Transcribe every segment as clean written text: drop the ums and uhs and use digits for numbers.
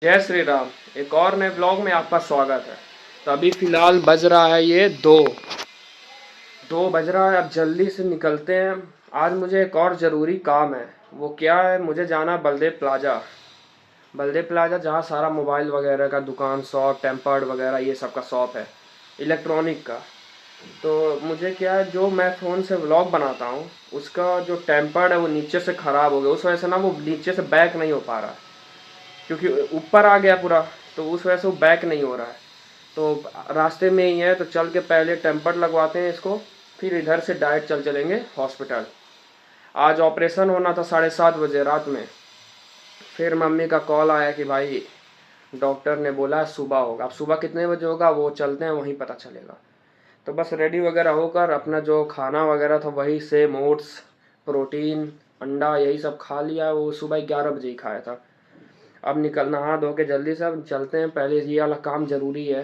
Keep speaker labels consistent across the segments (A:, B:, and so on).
A: जय श्री राम। एक और नए ब्लॉग में आपका स्वागत है। तो अभी फ़िलहाल बज रहा है ये 2 बज रहा है। अब जल्दी से निकलते हैं। आज मुझे एक और ज़रूरी काम है। वो क्या है, मुझे जाना है बलदेव प्लाजा जहाँ सारा मोबाइल वगैरह का दुकान, शॉप, टेम्पर्ड वगैरह ये सब का शॉप है, इलेक्ट्रॉनिक का। तो मुझे क्या है, जो मैं फ़ोन से व्लॉग बनाता हूँ उसका जो टेम्पर्ड है वो नीचे से ख़राब हो गया। उस वजह से ना वो नीचे से बैक नहीं हो पा रहा है, क्योंकि ऊपर आ गया पूरा, तो उस वजह से वो बैक नहीं हो रहा है। तो रास्ते में ही है, तो चल के पहले टेम्पर लगवाते हैं इसको, फिर इधर से डायरेक्ट चलेंगे हॉस्पिटल। आज ऑपरेशन होना था 7:30 बजे रात में। फिर मम्मी का कॉल आया कि भाई डॉक्टर ने बोला सुबह होगा। अब सुबह कितने बजे होगा वो चलते हैं, वहीं पता चलेगा। तो बस रेडी वगैरह होकर अपना जो खाना वगैरह था वही सेम ओट्स, प्रोटीन, अंडा यही सब खा लिया। वो सुबह 11 बजे ही खाया था। अब निकल नहा धो के जल्दी से अब चलते हैं। पहले ये वाला काम ज़रूरी है,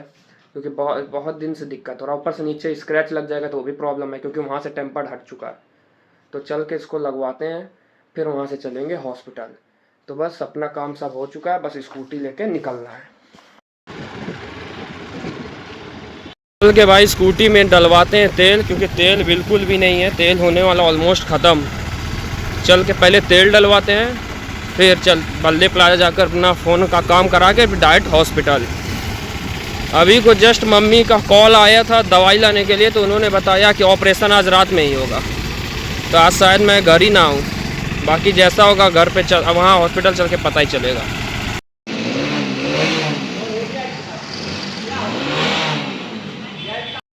A: क्योंकि बहुत बहुत दिन से दिक्कत हो रहा है। ऊपर से नीचे स्क्रैच लग जाएगा तो वो भी प्रॉब्लम है, क्योंकि वहाँ से टेम्पर्ड हट चुका है। तो चल के इसको लगवाते हैं, फिर वहाँ से चलेंगे हॉस्पिटल। तो बस अपना काम सब हो चुका है, बस स्कूटी लेके निकलना है। चल के भाई स्कूटी में डलवाते हैं तेल, क्योंकि तेल बिल्कुल भी नहीं है। तेल होने वाला ऑलमोस्ट ख़त्म। चल के पहले तेल डलवाते हैं, फिर चल बलदेव प्लाजा जाकर अपना फ़ोन का काम करा के फिर डायरेक्ट हॉस्पिटल। अभी को जस्ट मम्मी का कॉल आया था दवाई लाने के लिए, तो उन्होंने बताया कि ऑपरेशन आज रात में ही होगा। तो आज शायद मैं घर ही ना आऊँ। बाकी जैसा होगा घर पे चल, वहाँ हॉस्पिटल चल के पता ही चलेगा।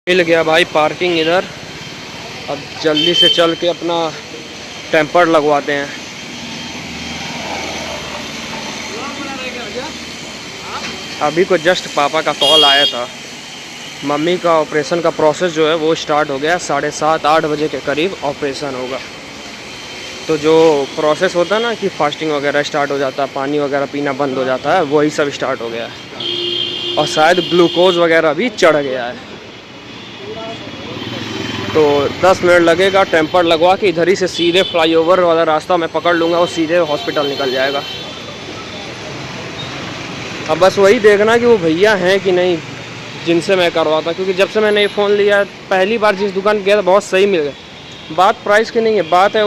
A: मिल गया भाई पार्किंग इधर। अब जल्दी से चल के अपना टेम्पर लगवाते हैं। अभी को जस्ट पापा का कॉल आया था। मम्मी का ऑपरेशन का प्रोसेस जो है वो स्टार्ट हो गया। 7:30-8 बजे के करीब ऑपरेशन होगा। तो जो प्रोसेस होता है ना कि फास्टिंग वगैरह स्टार्ट हो जाता है, पानी वगैरह पीना बंद हो जाता है, वही सब स्टार्ट हो गया है। और शायद ग्लूकोज वगैरह भी चढ़ गया है। तो 10 मिनट लगेगा। टेम्पर लगवा के इधर ही से सीधे फ्लाईओवर वाला रास्ता मैं पकड़ लूँगा और सीधे हॉस्पिटल निकल जाएगा। अब बस वही देखना कि वो भैया हैं कि नहीं जिनसे मैं करवाता, क्योंकि जब से मैंने ये फ़ोन लिया पहली बार जिस दुकान गया था बहुत सही मिल गया। बात प्राइस की नहीं है, बात है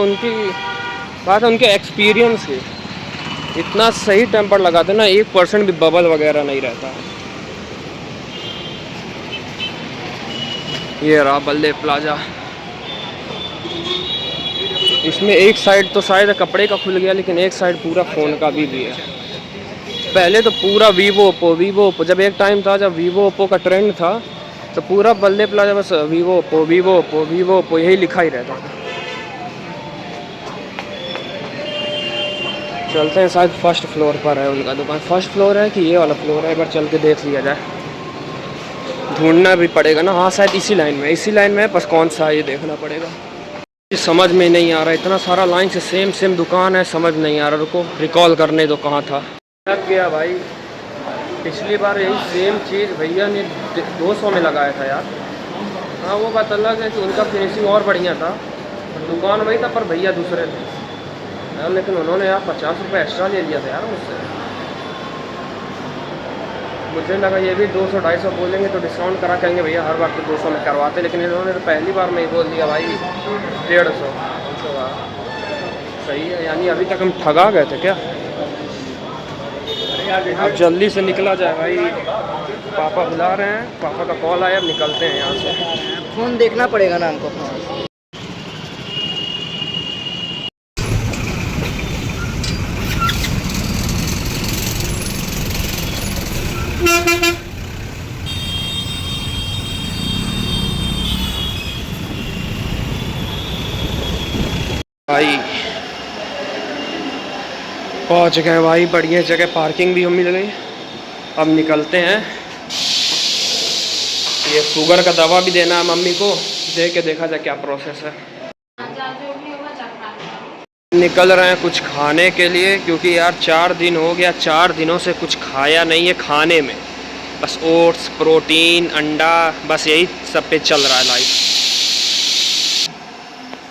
A: उनके एक्सपीरियंस की। इतना सही टेम्पर लगाते ना, 1% भी बबल वगैरह नहीं रहता है। ये रहा बलदेव प्लाजा। इसमें एक साइड तो शायद कपड़े का खुल गया, लेकिन एक साइड पूरा फ़ोन का भी है। पहले तो पूरा वीवो ओप्पो जब एक टाइम था जब वीवो ओप्पो का ट्रेंड था, तो पूरा बलदेव प्लाजा बस वीवो ओप्पो यही लिखा ही रहता था। चलते हैं, शायद फर्स्ट फ्लोर पर है उनका दुकान। फर्स्ट फ्लोर है कि ये वाला फ्लोर है, एक बार चल के देख लिया जाए। ढूंढना भी पड़ेगा ना। हाँ शायद इसी लाइन में है, बस कौन सा है ये देखना पड़ेगा। समझ में नहीं आ रहा, इतना सारा लाइन से सेम दुकान है, समझ नहीं आ रहा। रुको रिकॉल करने दो कहाँ था। लग गया भाई। पिछली बार यही सेम चीज़ भैया ने 200 में लगाया था यार। हाँ वो बात अलग है कि उनका फिनिशिंग और बढ़िया था, दुकान वही था पर भैया दूसरे थे यार। लेकिन उन्होंने यार 50 रुपये एक्स्ट्रा ले लिया था यार मुझसे। मुझे लगा ये भी 200-250 बोलेंगे तो डिस्काउंट करा कहेंगे भैया हर बार तो 200 में करवाते, लेकिन इन्होंने तो पहली बार में ही बोल दिया भाई 150। सही है, यानी अभी तक हम ठगा गए थे क्या। अब जल्दी से निकला जाए भाई, पापा बुला रहे हैं, पापा का कॉल आया। अब निकलते हैं यहाँ से।
B: फ़ोन देखना पड़ेगा ना हमको।
A: भाई पहुँच गए भाई, बढ़िया जगह पार्किंग भी मिल गई। अब निकलते हैं। ये शुगर का दवा भी देना है मम्मी को, दे के देखा जाए क्या प्रोसेस है। निकल रहे हैं कुछ खाने के लिए, क्योंकि यार 4 दिन हो गया, 4 दिनों से कुछ खाया नहीं है खाने में। बस ओट्स, प्रोटीन, अंडा, बस यही सब पे चल रहा है लाइफ।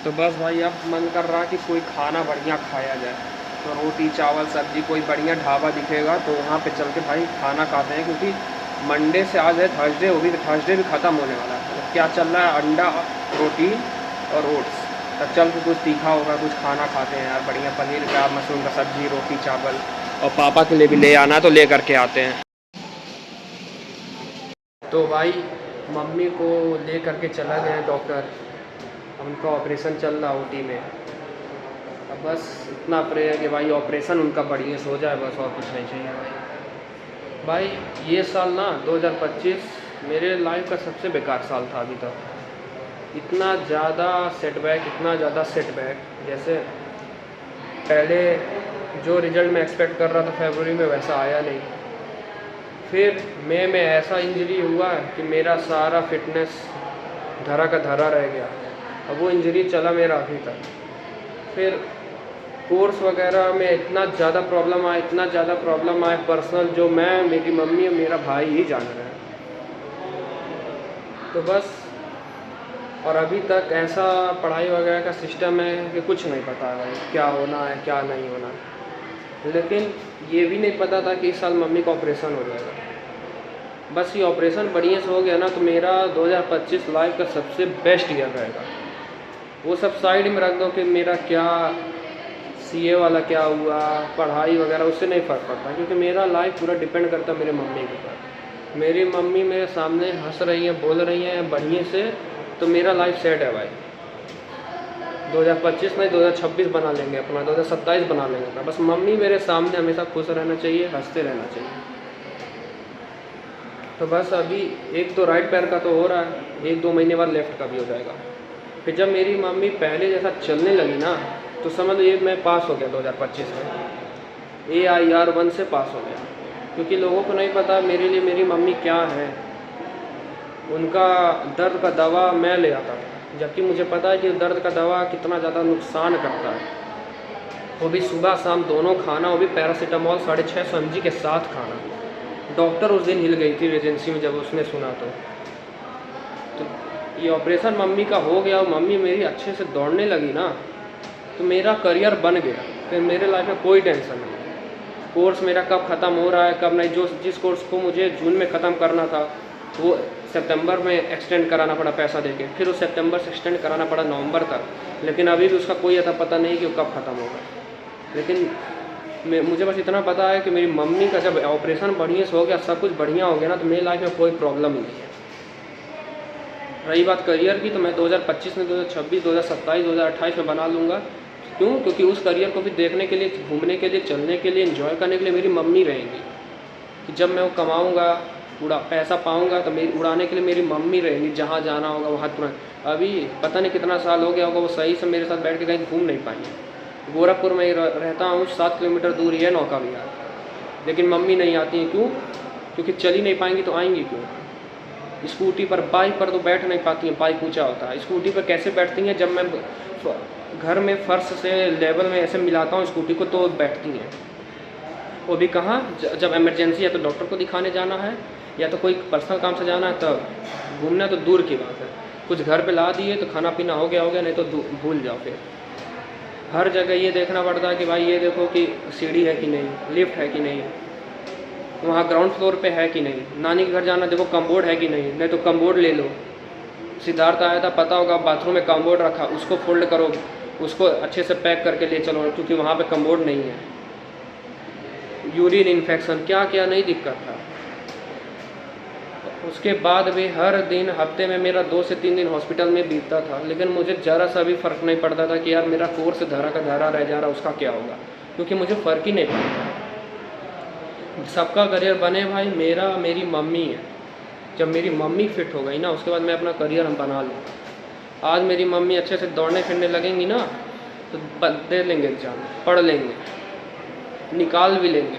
A: तो बस भाई अब मन कर रहा है कि कोई खाना बढ़िया खाया जाए। तो रोटी चावल सब्जी कोई बढ़िया ढाबा दिखेगा तो वहाँ पे चल के भाई खाना खाते हैं, क्योंकि मंडे से आज है थर्सडे, वो भी थर्सडे भी ख़त्म होने वाला है। तो क्या चल रहा है, अंडा रोटी और ओट्स। तब चल के कुछ तीखा होगा, कुछ खाना खाते हैं यार बढ़िया, पनीर का मशरूम का सब्जी रोटी चावल। और पापा के लिए भी ले आना तो ले करके आते हैं। तो भाई मम्मी को ले करके चला गया डॉक्टर, उनका ऑपरेशन चल रहा ओटी में। अब बस इतना प्रे है कि भाई ऑपरेशन उनका बढ़िया से हो जाए, बस और कुछ नहीं चाहिए भाई। भाई ये साल ना 2025 मेरे लाइफ का सबसे बेकार साल था अभी तक। इतना ज़्यादा सेटबैक, इतना ज़्यादा सेटबैक, जैसे पहले जो रिज़ल्ट मैं एक्सपेक्ट कर रहा था फरवरी में वैसा आया नहीं। फिर मई में ऐसा इंजरी हुआ कि मेरा सारा फिटनेस धरा का धरा रह गया। अब वो इंजरी चला मेरा अभी तक। फिर कोर्स वगैरह में इतना ज़्यादा प्रॉब्लम आया, इतना ज़्यादा प्रॉब्लम आया पर्सनल, जो मैं, मेरी मम्मी और मेरा भाई ही जान रहे हैं। तो बस, और अभी तक ऐसा पढ़ाई वगैरह का सिस्टम है कि कुछ नहीं पता है भाई क्या होना है क्या नहीं होना। लेकिन ये भी नहीं पता था कि इस साल मम्मी का ऑपरेशन हो जाएगा। बस ये ऑपरेशन बढ़िया से हो गया ना तो मेरा 2025 लाइफ का सबसे बेस्ट ईयर रहेगा। वो सब साइड में रख दो कि मेरा क्या सीए वाला क्या हुआ, पढ़ाई वगैरह, उससे नहीं फ़र्क पड़ता, क्योंकि मेरा लाइफ पूरा डिपेंड करता है मेरे मम्मी के ऊपर। मेरी मम्मी मेरे सामने हंस रही हैं, बोल रही हैं बढ़िया से, तो मेरा लाइफ सेट है भाई। 2025 नहीं 2026 बना लेंगे अपना, 2027 बना लेंगे अपना। बस मम्मी मेरे सामने हमेशा खुश रहना चाहिए, हंसते रहना चाहिए। तो बस अभी एक तो राइट पैर का तो हो रहा है, 1-2 महीने बाद लेफ़्ट का भी हो जाएगा। फिर जब मेरी मम्मी पहले जैसा चलने लगी ना तो समझ लो ये मैं पास हो गया 2025 में, AIR1 से पास हो गया। क्योंकि लोगों को नहीं पता मेरे लिए मेरी मम्मी क्या है। उनका दर्द का दवा मैं ले आता था, जबकि मुझे पता है कि दर्द का दवा कितना ज़्यादा नुकसान करता है। वो भी सुबह शाम दोनों खाना, वो भी पैरासीटामॉल 650 mg के साथ खाना। डॉक्टर उस दिन हिल गई थी एजेंसी में जब उसने सुना। तो ये ऑपरेशन मम्मी का हो गया और मम्मी मेरी अच्छे से दौड़ने लगी ना तो मेरा करियर बन गया। फिर मेरे लाइफ में कोई टेंशन नहीं। कोर्स मेरा कब ख़त्म हो रहा है कब नहीं, जिस कोर्स को मुझे जून में ख़त्म करना था वो सितंबर में एक्सटेंड कराना पड़ा पैसा देके, फिर उस सितंबर से एक्सटेंड कराना पड़ा नवंबर तक। लेकिन अभी भी उसका कोई अता पता नहीं कि वो कब ख़त्म होगा। लेकिन मुझे बस इतना पता है कि मेरी मम्मी का जब ऑपरेशन बढ़िया से हो गया, सब कुछ बढ़िया हो गया ना, तो मेरी लाइफ में कोई प्रॉब्लम ही नहीं है। रही बात करियर की, तो मैं 2025 में 2026 2027 2028 में बना लूँगा। क्यों? क्योंकि उस करियर को भी देखने के लिए, घूमने के लिए, चलने के लिए, एंजॉय करने के लिए मेरी मम्मी रहेंगी। कि जब मैं वो कमाऊँगा, पैसा पाऊँगा तो मेरी उड़ाने के लिए मेरी मम्मी रहेंगी। जहाँ जाना होगा वहाँ तुरंत। अभी पता नहीं कितना साल हो गया होगा वो सही से मेरे साथ बैठ के कहीं घूम नहीं पाएंगे। गोरखपुर में रहता हूँ, 7 किलोमीटर दूर ही है नौका विहार, लेकिन मम्मी नहीं आती हैं। क्यों? क्योंकि चल ही नहीं पाएंगी तो आएंगी क्यों? स्कूटी पर, बाइक पर तो बैठ नहीं पाती हैं, बाइक ऊँचा होता है। स्कूटी पर कैसे बैठती हैं? जब मैं घर में फर्श से लेवल में ऐसे मिलाता हूँ स्कूटी को तो बैठती हैं। वो भी कहाँ? जब इमरजेंसी या तो डॉक्टर को दिखाने जाना है या तो कोई पर्सनल काम से जाना है, तब घूमना तो दूर की बात है। कुछ घर पे ला दिए तो खाना पीना हो गया, नहीं तो भूल जाओ। फिर हर जगह ये देखना पड़ता है कि भाई ये देखो कि सीढ़ी है कि नहीं, लिफ्ट है कि नहीं, वहाँ ग्राउंड फ्लोर पे है कि नहीं। नानी के घर जाना, देखो कम्बोर्ड है कि नहीं तो कम्बोर्ड ले लो। सिद्धार्थ आया था, पता होगा, बाथरूम में कम्बोर्ड रखा, उसको फोल्ड करो, उसको अच्छे से पैक करके ले चलो, क्योंकि वहाँ पे कम्बोर्ड नहीं है। यूरिन इन्फेक्शन, क्या क्या नहीं दिक्कत था। उसके बाद भी हर दिन, हफ्ते में मेरा 2 से 3 दिन हॉस्पिटल में बीतता था, लेकिन मुझे ज़रा सा भी फ़र्क नहीं पड़ता था कि यार मेरा कोर्स धरा का धरा रह जा रहा, उसका क्या होगा, क्योंकि मुझे फ़र्क ही नहीं पड़ता। सबका करियर बने भाई, मेरी मम्मी है। जब मेरी मम्मी फिट हो गई ना, उसके बाद मैं अपना करियर हम बना लूँ। आज मेरी मम्मी अच्छे से दौड़ने फिरने लगेंगी ना तो दे लेंगे एग्ज़ाम, पढ़ लेंगे, निकाल भी लेंगे।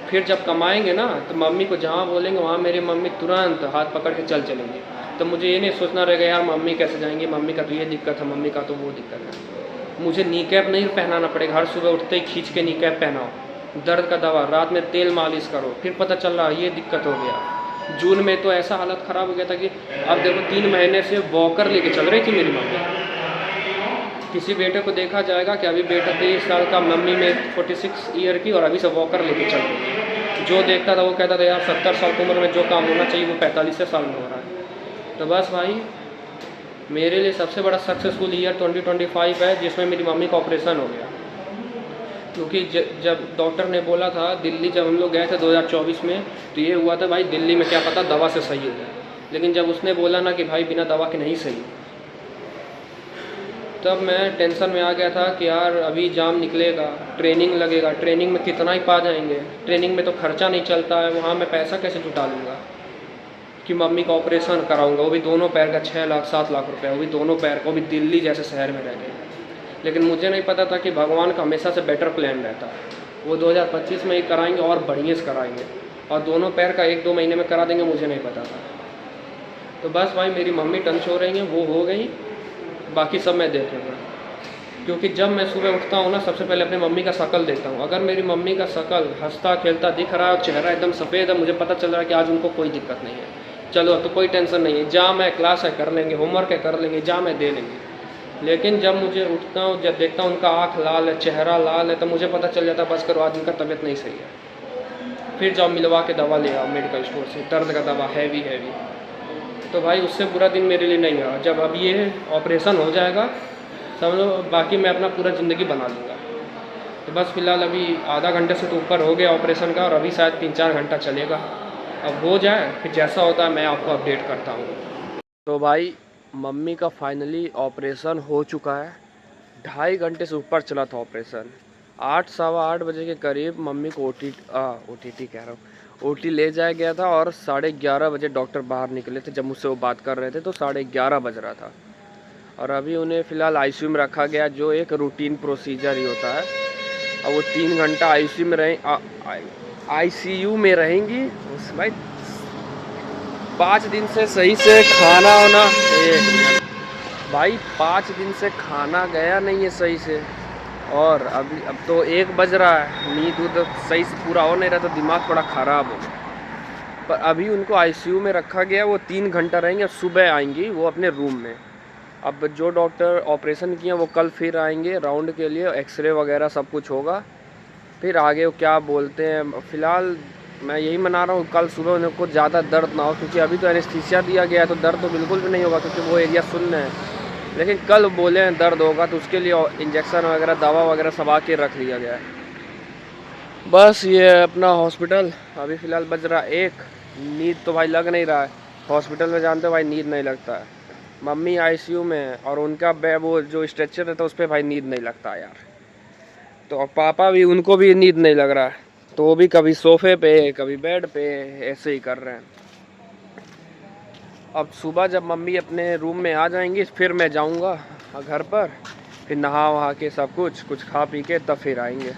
A: फिर जब कमाएंगे ना तो मम्मी को जहाँ बोलेंगे वहाँ मेरी मम्मी तुरंत हाथ पकड़ के चलेंगे। तो मुझे ये नहीं सोचना रहेगा यार मम्मी कैसे जाएंगी, मम्मी का तो ये दिक्कत है, मम्मी का तो वो दिक्कत है। मुझे नी कैप नहीं पहनाना पड़ेगा, हर सुबह उठते ही खींच के नी कैप पहनाओ, दर्द का दवा, रात में तेल मालिश करो, फिर पता चल रहा ये दिक्कत हो गया। जून में तो ऐसा हालत ख़राब हो गया था कि अब देखो 3 महीने से वॉकर लेके चल रही थी मेरी मम्मी। किसी बेटे को देखा जाएगा कि अभी बेटा 23 साल का, मम्मी में 46 ईयर की, और अभी से वॉकर लेके चल रही है। जो देखता था वो कहता था यार 70 साल की उम्र में जो काम होना चाहिए वो 45 साल में हो रहा है। तो बस भाई मेरे लिए सबसे बड़ा सक्सेसफुल ईयर 2025 है, जिसमें मेरी मम्मी का ऑपरेशन हो गया। क्योंकि जब डॉक्टर ने बोला था दिल्ली, जब हम लोग गए थे 2024 में, तो ये हुआ था भाई दिल्ली में क्या पता दवा से सही हो जाए। लेकिन जब उसने बोला ना कि भाई बिना दवा के नहीं सही, तब मैं टेंशन में आ गया था कि यार अभी जाम निकलेगा, ट्रेनिंग लगेगा, ट्रेनिंग में कितना ही पा जाएंगे, ट्रेनिंग में तो खर्चा नहीं चलता है, वहाँ मैं पैसा कैसे जुटा लूँगा कि मम्मी का ऑपरेशन कराऊंगा, वो भी दोनों पैर का 6 लाख 7 लाख रुपए, वो भी दोनों पैर का, वो भी दिल्ली जैसे शहर में रह गए। लेकिन मुझे नहीं पता था कि भगवान का हमेशा से बेटर प्लान रहता है, वो 2025 में ही कराएंगे और बढ़िया से कराएंगे, और दोनों पैर का 1-2 महीने में करा देंगे, मुझे नहीं पता था। तो बस भाई मेरी मम्मी टंच हो रही हैं, वो हो गई, बाकी सब मैं देख लूँगा। क्योंकि जब मैं सुबह उठता हूँ ना, सबसे पहले अपनी मम्मी का शक्ल देखता हूँ। अगर मेरी मम्मी का शक्ल हंसता खेलता दिख रहा है और चेहरा एकदम सफ़ेद है, मुझे पता चल रहा है कि आज उनको कोई दिक्कत नहीं है, चलो तो कोई टेंशन नहीं है, जाम है, क्लास है, कर लेंगे, होमवर्क है, कर लेंगे, जाम है, दे लेंगे। लेकिन जब मुझे उठता हूँ, जब देखता हूँ उनका आँख लाल है, चेहरा लाल है, तो मुझे पता चल जाता है बस करो, आज उनका तबीयत नहीं सही है। फिर जाओ मिलवा के दवा ले आओ मेडिकल स्टोर से, दर्द का दवा हैवी। तो भाई उससे बुरा दिन मेरे लिए नहीं रहा। जब अब ये ऑपरेशन हो जाएगा समझो, बाकी मैं अपना पूरा ज़िंदगी बना लूँगा। तो बस फ़िलहाल अभी आधा घंटे से तो ऊपर हो गया ऑपरेशन का, और अभी शायद 3-4 घंटा चलेगा। अब हो जाए फिर जैसा होता है मैं आपको अपडेट करता हूँ। तो भाई मम्मी का फाइनली ऑपरेशन हो चुका है। 2.5 घंटे से ऊपर चला था ऑपरेशन। 8 सवा 8 बजे के करीब मम्मी को OT कह रहा हूँ, OT ले जाया गया था, और 11:30 बजे डॉक्टर बाहर निकले थे। जब मुझसे वो बात कर रहे थे तो 11:30 बज रहा था, और अभी उन्हें फ़िलहाल ICU में रखा गया, जो एक रूटीन प्रोसीजर ही होता है। और वो 3 घंटा ICU में रहेंगी। उस भाई 5 दिन से सही से खाना होना, भाई 5 दिन से खाना गया नहीं है सही से, और अब तो 1 बज रहा है, नींद सही से पूरा हो नहीं रहा, तो दिमाग थोड़ा ख़राब हो गया। पर अभी उनको ICU में रखा गया, वो 3 घंटा रहेंगे, सुबह आएंगी वो अपने रूम में। अब जो डॉक्टर ऑपरेशन किए वो कल फिर आएंगे राउंड के लिए, एक्सरे वगैरह सब कुछ होगा, फिर आगे वो क्या बोलते हैं। फ़िलहाल मैं यही मना रहा हूँ कल सुबह उनको ज़्यादा दर्द ना हो, क्योंकि अभी तो एनेस्थीसिया दिया गया है, तो दर्द तो बिल्कुल भी नहीं होगा, क्योंकि वो एरिया सुन्न है। लेकिन कल बोले हैं दर्द होगा, तो उसके लिए इंजेक्शन वगैरह दवा वगैरह सब आके रख लिया गया है। बस ये अपना हॉस्पिटल अभी फ़िलहाल बज रहा 1। नींद तो भाई लग नहीं रहा है, हॉस्पिटल में जानते हो भाई नींद नहीं लगता है। मम्मी ICU में है, और उनका वो जो स्ट्रेचर रहता है उस पर भाई नींद नहीं लगता यार। तो पापा भी, उनको भी नींद नहीं लग रहा है, तो वो भी कभी सोफे पे कभी बेड पे ऐसे ही कर रहे हैं। अब सुबह जब मम्मी अपने रूम में आ जाएंगी फिर मैं जाऊंगा घर पर, फिर नहा वहा के सब कुछ खा पी के तब फिर आएंगे।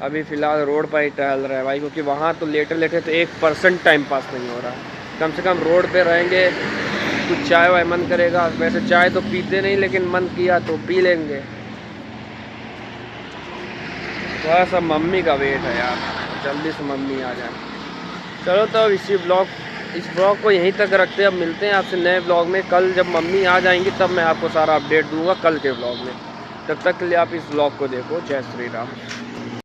A: अभी फ़िलहाल रोड पर ही टहल रहे हैं भाई, क्योंकि वहाँ तो लेटे तो 1% टाइम पास नहीं हो रहा है। कम से कम रोड पे रहेंगे, कुछ चाय वाय मन करेगा, वैसे चाय तो पीते नहीं, लेकिन मन किया तो पी लेंगे। थोड़ा सा मम्मी का वेट है यार, जल्दी से मम्मी आ जाए। चलो तो अब इस ब्लॉग को यहीं तक रखते हैं। अब मिलते हैं आपसे नए ब्लॉग में कल, जब मम्मी आ जाएंगी तब मैं आपको सारा अपडेट दूंगा कल के ब्लॉग में। तब तक के लिए आप इस ब्लॉग को देखो। जय श्री राम।